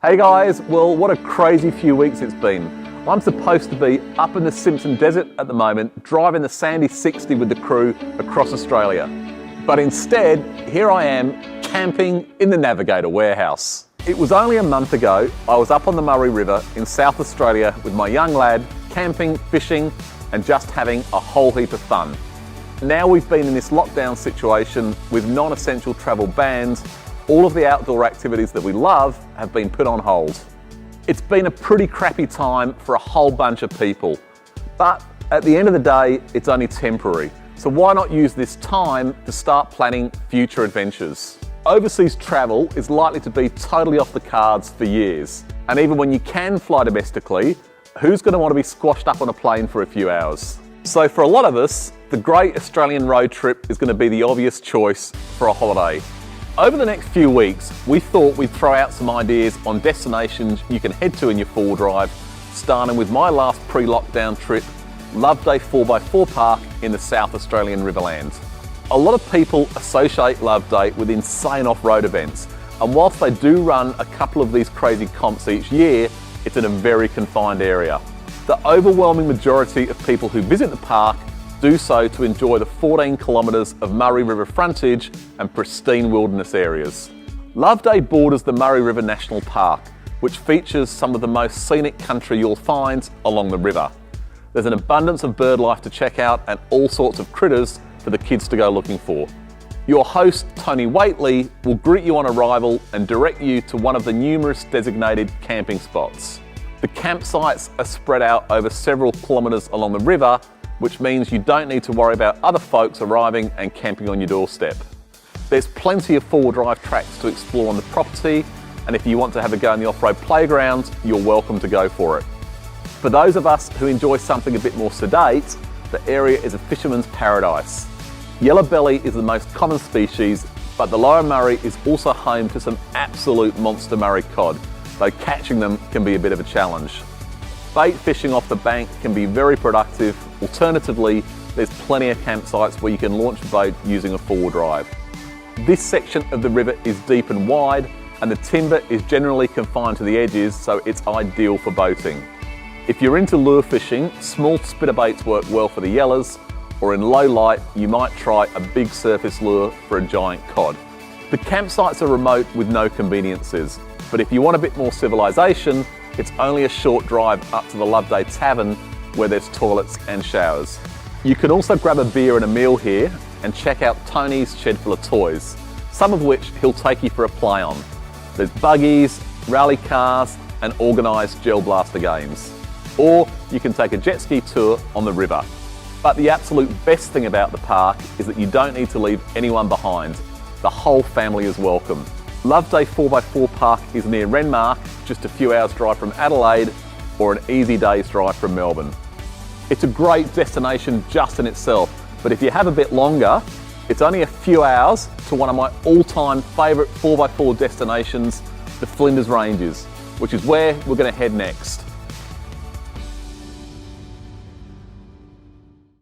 Hey guys, well what a crazy few weeks it's been. I'm supposed to be up in the Simpson Desert at the moment, driving the Sandy 60 with the crew across Australia. But instead, here I am, camping in the Navigator warehouse. It was only a month ago, I was up on the Murray River in South Australia with my young lad, camping, fishing, and just having a whole heap of fun. Now we've been in this lockdown situation with non-essential travel bans, all of the outdoor activities that we love have been put on hold. It's been a pretty crappy time for a whole bunch of people, but at the end of the day, it's only temporary. So why not use this time to start planning future adventures? Overseas travel is likely to be totally off the cards for years. And even when you can fly domestically, who's going to want to be squashed up on a plane for a few hours? So for a lot of us, the great Australian road trip is going to be the obvious choice for a holiday. Over the next few weeks, we thought we'd throw out some ideas on destinations you can head to in your four-wheel drive, starting with my last pre-lockdown trip, Loveday 4x4 Park in the South Australian Riverlands. A lot of people associate Loveday with insane off-road events, and whilst they do run a couple of these crazy comps each year, it's in a very confined area. The overwhelming majority of people who visit the park do so to enjoy the 14 kilometres of Murray River frontage and pristine wilderness areas. Loveday borders the Murray River National Park, which features some of the most scenic country you'll find along the river. There's an abundance of bird life to check out and all sorts of critters for the kids to go looking for. Your host, Tony Waitley, will greet you on arrival and direct you to one of the numerous designated camping spots. The campsites are spread out over several kilometres along the river, which means you don't need to worry about other folks arriving and camping on your doorstep. There's plenty of four-wheel drive tracks to explore on the property, and if you want to have a go in the off-road playground, you're welcome to go for it. For those of us who enjoy something a bit more sedate, the area is a fisherman's paradise. Yellow belly is the most common species, but the Lower Murray is also home to some absolute monster Murray cod, though catching them can be a bit of a challenge. Bait fishing off the bank can be very productive. Alternatively, there's plenty of campsites where you can launch a boat using a four-wheel drive. This section of the river is deep and wide, and the timber is generally confined to the edges, so it's ideal for boating. If you're into lure fishing, small spinnerbaits work well for the yellers, or in low light, you might try a big surface lure for a giant cod. The campsites are remote with no conveniences, but if you want a bit more civilization, it's only a short drive up to the Loveday Tavern where there's toilets and showers. You can also grab a beer and a meal here and check out Tony's shed full of toys, some of which he'll take you for a play on. There's buggies, rally cars and organised gel blaster games. Or you can take a jet ski tour on the river. But the absolute best thing about the park is that you don't need to leave anyone behind. The whole family is welcome. Loveday 4x4 Park is near Renmark, just a few hours drive from Adelaide, or an easy day's drive from Melbourne. It's a great destination just in itself, but if you have a bit longer, it's only a few hours to one of my all-time favourite 4x4 destinations, the Flinders Ranges, which is where we're going to head next.